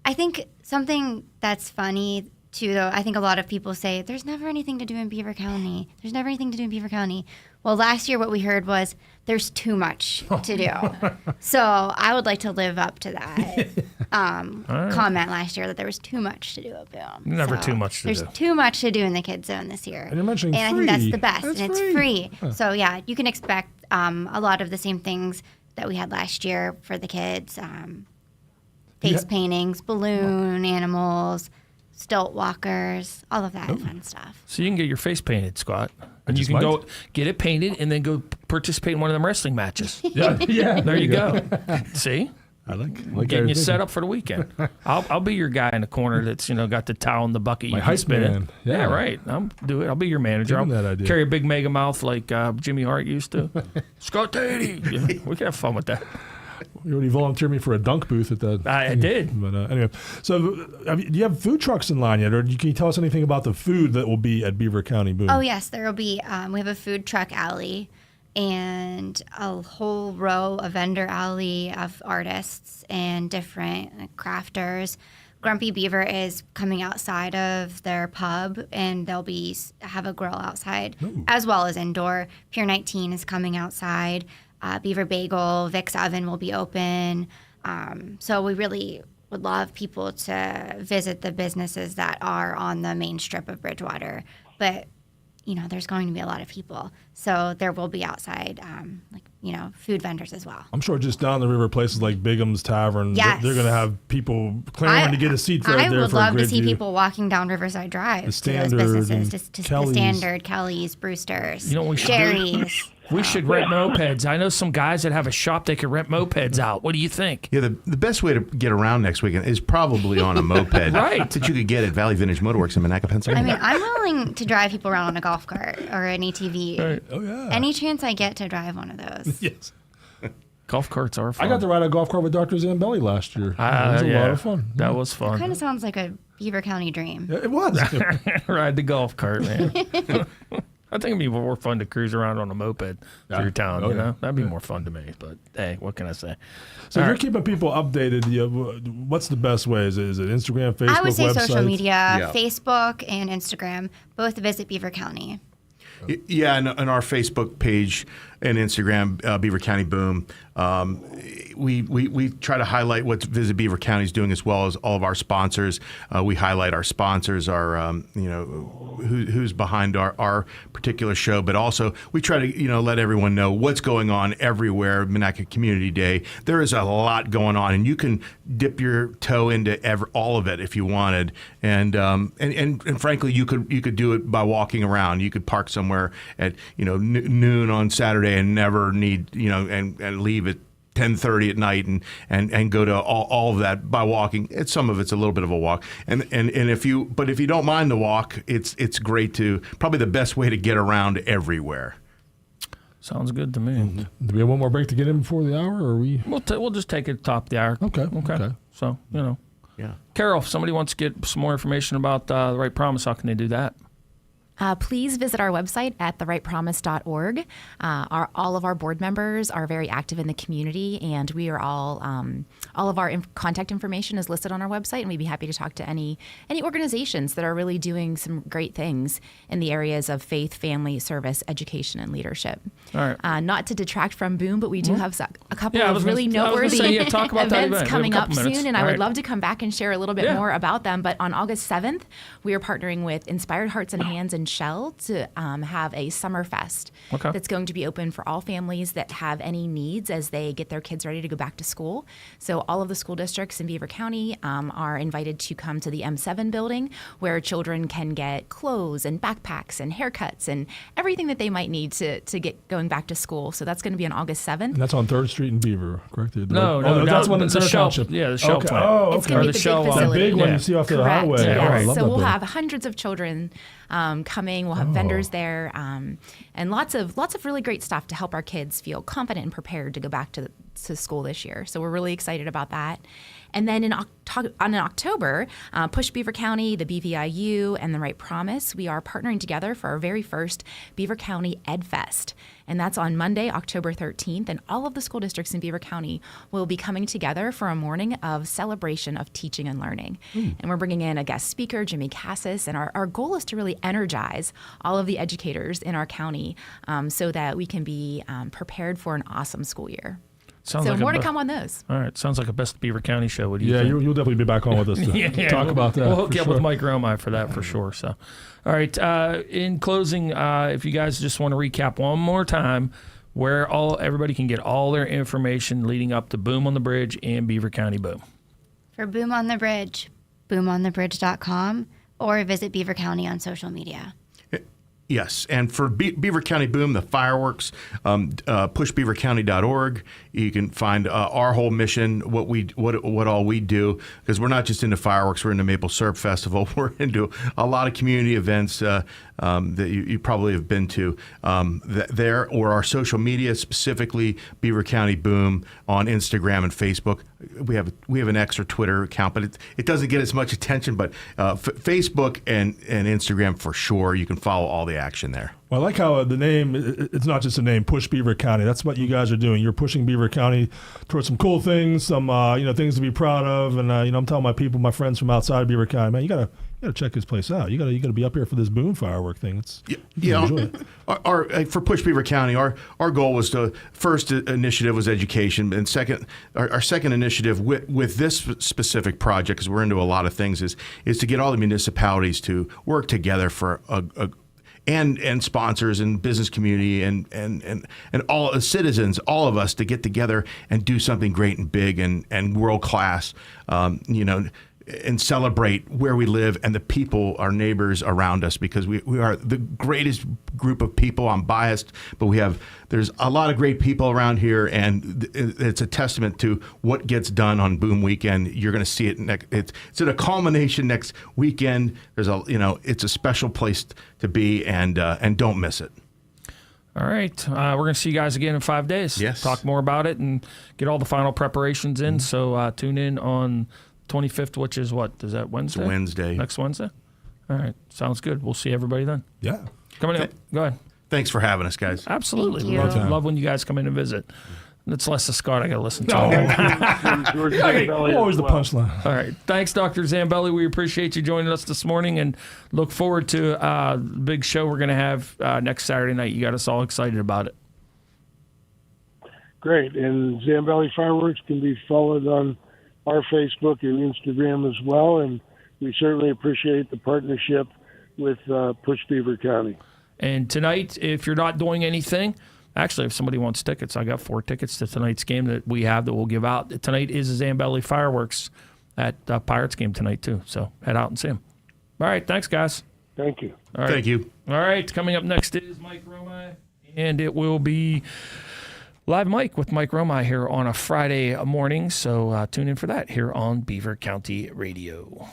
I think something that's funny too, though. I think a lot of people say there's never anything to do in Beaver County. There's never anything to do in Beaver County. Well, last year what we heard was there's too much to do. So I would like to live up to that comment last year that there was too much to do at Boom. Never too much to do. There's too much to do in the kids zone this year. And you're mentioning free. I think that's the best. That's and it's free. So yeah, you can expect a lot of the same things that we had last year for the kids. Face paintings, balloon animals, stilt walkers, all of that fun stuff. So you can get your face painted, Scott. And you can go get it painted and then go participate in one of them wrestling matches. Yeah. There you go. See? I like getting you set up for the weekend. I'll be your guy in the corner that's got the towel and the bucket. My you can spin man. it. Yeah. Right. I'll do it. I'll be your manager. Give him I'll that idea. carry a big mega mouth like Jimmy Hart used to. Scott Tatey. We can have fun with that. You already volunteered me for a dunk booth at that. I did. But anyway, so do you have food trucks in line yet, or can you tell us anything about the food that will be at Beaver County Boom? Oh yes, there will be. We have a food truck alley and a whole row of vendor alley of artists and different crafters. Grumpy Beaver is coming outside of their pub, and they'll have a grill outside as well as indoor. Pier 19 is coming outside. Beaver Bagel, Vic's Oven will be open. So we really would love people to visit the businesses that are on the main strip of Bridgewater. But, there's going to be a lot of people. So there will be outside like food vendors as well. I'm sure just down the river, places like Bigham's Tavern, Yes. they're going to have people clamoring to get a seat right I there would for a love great to see view. people walking down Riverside Drive The to those Standard businesses, to the Kelly's. Standard, Kelly's, Brewster's, You know what we should do? Jerry's. We should rent mopeds. I know some guys that have a shop they could rent mopeds out. What do you think? Yeah, the best way to get around next weekend is probably on a moped. Right. That you could get at Valley Vintage Motorworks in Monaca, I Pennsylvania. mean, I'm willing to drive people around on a golf cart or an ATV. Right. Oh, yeah. Any chance I get to drive one of those. Yes. Golf carts are fun. I got to ride a golf cart with Dr. Zambelli last year. It was a lot of fun. That was fun. Kind of sounds like a Beaver County dream. Yeah, it was. Ride the golf cart, man. I think it'd be more fun to cruise around on a moped through town. Oh, you know, yeah. that'd be more fun to me. But hey, what can I say? So All you're right. keeping people updated. What's the best way? Is it Instagram, Facebook, I would say website? social media, Facebook and Instagram. Both visit Beaver County. Yeah, and our Facebook page and Instagram, Beaver County Boom, we try to highlight what Visit Beaver County is doing, as well as all of our sponsors. We highlight our sponsors, our who's behind our particular show, but also we try to let everyone know what's going on everywhere. Monaca Community Day, there is a lot going on, and you can dip your toe into all of it if you wanted. And frankly, you could do it by walking around. You could park somewhere at noon on Saturday and never need and leave at 10:30 at night and go to all of that by walking. Some of it's a little bit of a walk, and if you don't mind the walk, it's great to probably the best way to get around everywhere. Sounds good to me. Do we have one more break to get in before the hour, or are we? We'll just take it top of the hour. Okay. So yeah. Carol, if somebody wants to get some more information about the Right Promise, how can they do that? Please visit our website at therightpromise.org. All of our board members are very active in the community, and we are all of our contact information is listed on our website, and we'd be happy to talk to any organizations that are really doing some great things in the areas of faith, family, service, education, and leadership. All right. Not to detract from Boom, but we do have a couple Yeah, I of was really gonna- I was gonna noteworthy say, talk about that event. We events have a coming up couple minutes. soon, and I All would right. love to come back and share a little bit Yeah. more about them. But on August 7th, we are partnering with Inspired Hearts and Hands and Shell to have a summer fest Okay. that's going to be open for all families that have any needs as they get their kids ready to go back to school. So all of the school districts in Beaver County are invited to come to the M7 building, where children can get clothes and backpacks and haircuts and everything that they might need to get going back to school. So that's going to be on August 7th. And that's on 3rd Street in Beaver, correct? No, that's one in the Center Shell. Township. Yeah, the Shell Okay. plant. Oh, It's okay. going Or to be the the big Shell, facility. That big one Yeah. you see off the Correct. highway. Yeah, Oh, I right. love So that we'll building. have hundreds of children coming. We'll have vendors there, and lots of really great stuff to help our kids feel confident and prepared to go back to school this year. So we're really excited about that. And then in October, PUSH Beaver County, the BVIU, and the Right Promise, we are partnering together for our very first Beaver County Ed Fest. And that's on Monday, October 13th. And all of the school districts in Beaver County will be coming together for a morning of celebration of teaching and learning. And we're bringing in a guest speaker, Jimmy Cassis. And our goal is to really energize all of the educators in our county so that we can be prepared for an awesome school year. Sounds So like more a to be- come on those. All right, sounds like a Best Beaver County show. What do you Yeah, think? you'll definitely be back on with us to talk about that. We'll hook you for up with sure. Mike Romine for that for sure. So, all right. In closing, if you guys just want to recap one more time, where everybody can get all their information leading up to Boom on the Bridge and Beaver County Boom. For Boom on the Bridge, boomonthebridge.com, or visit Beaver County on social media. Yes, and for Beaver County Boom, the fireworks, pushbeavercounty.org. You can find our whole mission, what all we do, because we're not just into fireworks. We're into Maple Syrup Festival. We're into a lot of community events that you probably have been to there, or our social media, specifically Beaver County Boom on Instagram and Facebook. We have an extra Twitter account, but it doesn't get as much attention. But Facebook and Instagram for sure, you can follow all the action there. Well, I like how the name, it's not just a name, Push Beaver County. That's what you guys are doing. You're pushing Beaver County towards some cool things, some things to be proud of. And I'm telling my friends from outside of Beaver County, man, you gotta check this place out. You gotta be up here for this Boom firework thing. Enjoy it. For Push Beaver County, our goal was first initiative was education, and second, our second initiative with this specific project, because we're into a lot of things, is to get all the municipalities to work together for and sponsors and business community and all citizens, all of us, to get together and do something great and big and world class, and celebrate where we live and the people, our neighbors around us, because we are the greatest group of people. I'm biased, but there's a lot of great people around here, and it's a testament to what gets done on Boom Weekend. You're going to see it it's at a culmination next weekend. It's a special place to be, and don't miss it. All right. We're going to see you guys again in 5 days. Yes. Talk more about it and get all the final preparations in. So tune in on 25th, which is what? Is that Wednesday? It's Wednesday. Next Wednesday? All right. Sounds good. We'll see everybody then. Yeah. Coming up. Go ahead. Thanks for having us, guys. Absolutely. Thank you. Love when you guys come in and visit. It's less of Scott I got to listen to. Always the punchline. All right. Thanks, Dr. Zambelli. We appreciate you joining us this morning and look forward to the big show we're going to have next Saturday night. You got us all excited about it. Great. And Zambelli Fireworks can be followed on our Facebook and Instagram as well. And we certainly appreciate the partnership with Push Beaver County. And tonight, if you're not doing anything, actually, if somebody wants tickets, I got 4 tickets to tonight's game that we have that we'll give out. Tonight is the Zambelli Fireworks at Pirates game tonight, too. So head out and see them. All right. Thanks, guys. Thank you. All right. Thank you. All right. Coming up next is Mike Romai, and it will be Live Mike with Mike Romai here on a Friday morning. So tune in for that here on Beaver County Radio.